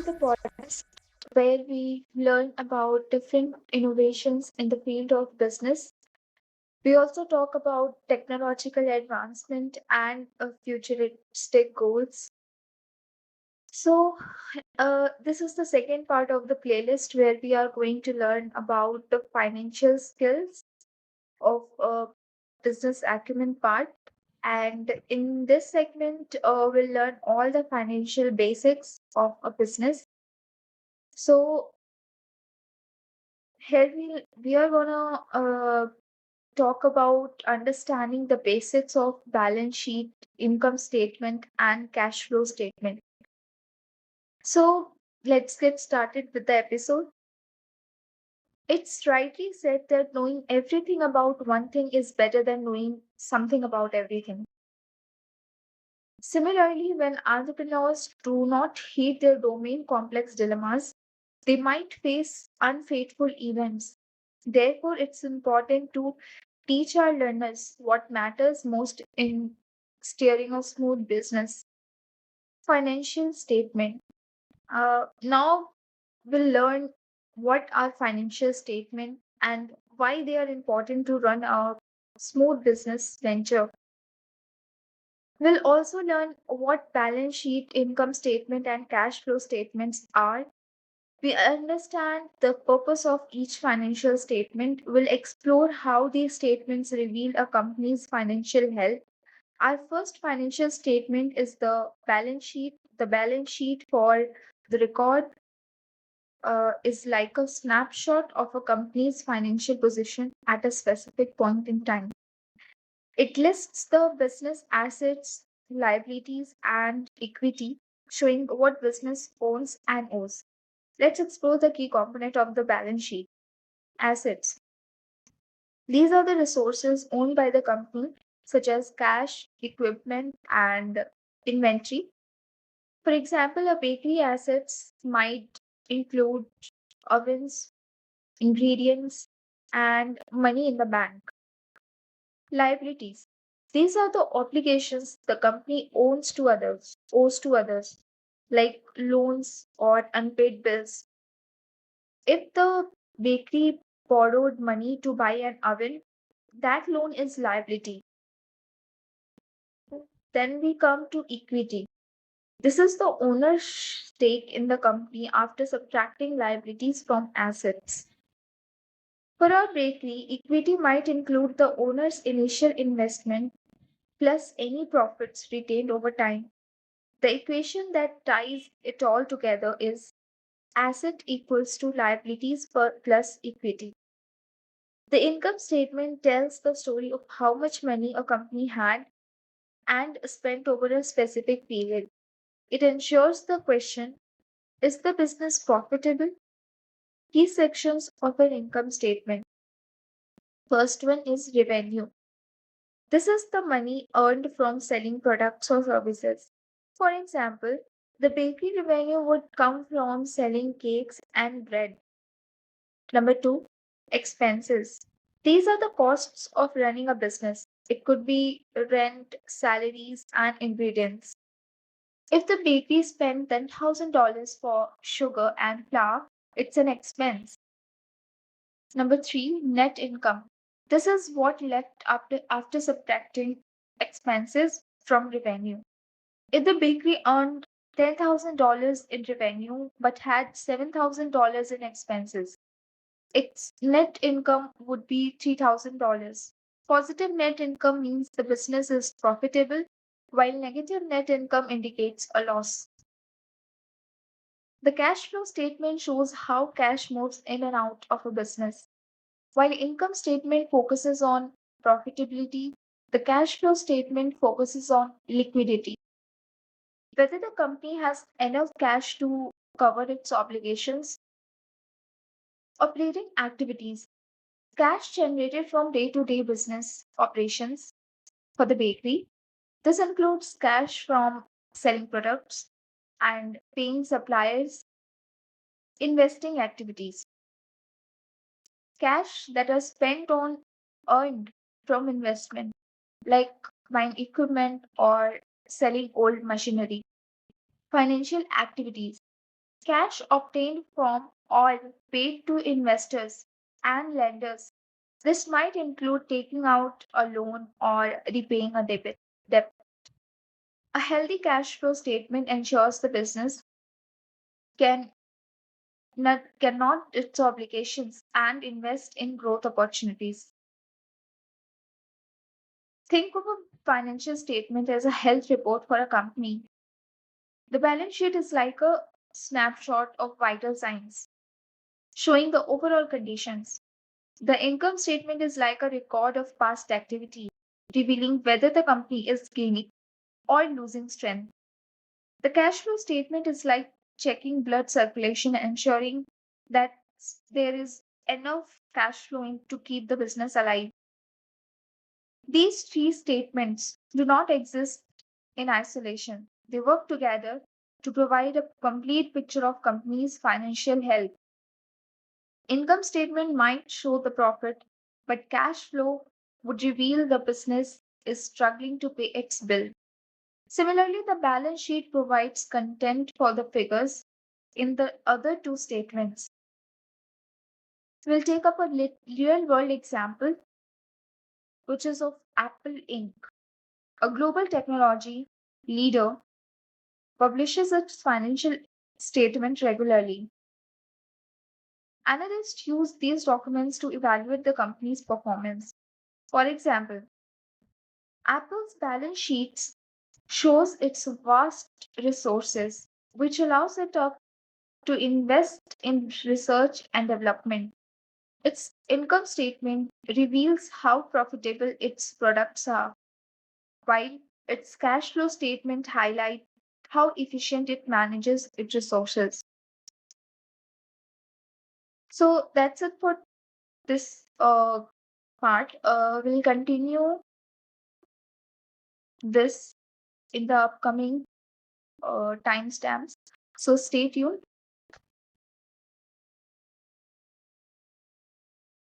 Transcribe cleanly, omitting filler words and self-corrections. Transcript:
the podcast where we learn about different innovations in the field of business. We also talk about technological advancement and futuristic goals. So, this is the second part of the playlist where we are going to learn about the financial skills of business acumen part. And in this segment, we'll learn all the financial basics of a business. So here we are gonna talk about understanding the basics of balance sheet, income statement, and cash flow statement. So let's get started with the episode. It's rightly said that knowing everything about one thing is better than knowing something about everything. Similarly, when entrepreneurs do not heed their domain complex dilemmas, they might face unfaithful events. Therefore, it's important to teach our learners what matters most in steering a smooth business. Financial statement. Now we'll learn what are financial statement and why they are important to run a smooth business venture. We'll also learn what balance sheet, income statement, and cash flow statements are. We understand the purpose of each financial statement. We'll explore how these statements reveal a company's financial health. Our first financial statement is the balance sheet. The balance sheet for the record is like a snapshot of a company's financial position at a specific point in time. It lists the business assets, liabilities, and equity, showing what business owns and owes. Let's explore the key component of the balance sheet assets. These are the resources owned by the company, such as cash, equipment, and inventory. For example, a bakery assets might include ovens, ingredients, and money in the bank. Liabilities. These are the obligations the company owes to others, like loans or unpaid bills. If the bakery borrowed money to buy an oven, that loan is liability. Then we come to equity. This is the owner's stake in the company after subtracting liabilities from assets. For our bakery, equity might include the owner's initial investment plus any profits retained over time. The equation that ties it all together is asset equals to liabilities plus equity. The income statement tells the story of how much money a company had and spent over a specific period. It ensures the question, is the business profitable? Key sections of an income statement. First one is revenue. This is the money earned from selling products or services. For example, the bakery revenue would come from selling cakes and bread. Number two, expenses. These are the costs of running a business. It could be rent, salaries, and ingredients. If the bakery spent $10,000 for sugar and flour, it's an expense. Number three, net income. This is what left after subtracting expenses from revenue. If the bakery earned $10,000 in revenue but had $7,000 in expenses, its net income would be $3,000. Positive net income means the business is profitable, while negative net income indicates a loss. The cash flow statement shows how cash moves in and out of a business. While income statement focuses on profitability, the cash flow statement focuses on liquidity. Whether the company has enough cash to cover its obligations. Operating activities. Cash generated from day to day business operations for the bakery. This includes cash from selling products and paying suppliers, investing activities. Cash that are spent on earned from investment, like buying equipment or selling old machinery. Financial activities. Cash obtained from all paid to investors and lenders. This might include taking out a loan or repaying a debt. A healthy cash flow statement ensures the business can cannot its obligations and invest in growth opportunities. Think of a financial statement as a health report for a company. The balance sheet is like a snapshot of vital signs, showing the overall conditions. The income statement is like a record of past activity, revealing whether the company is gaining or losing strength. The cash flow statement is like checking blood circulation, ensuring that there is enough cash flowing to keep the business alive. These three statements do not exist in isolation. They work together to provide a complete picture of company's financial health. Income statement might show the profit, but cash flow would reveal the business is struggling to pay its bill. Similarly, the balance sheet provides content for the figures in the other two statements. We'll take up a real world example, which is of Apple Inc., a global technology leader publishes its financial statement regularly. Analysts use these documents to evaluate the company's performance. For example, Apple's balance sheets shows its vast resources, which allows it to invest in research and development. Its income statement reveals how profitable its products are, while its cash flow statement highlights how efficient it manages its resources. So that's it for this part. We'll continue this in the upcoming timestamps. So stay tuned.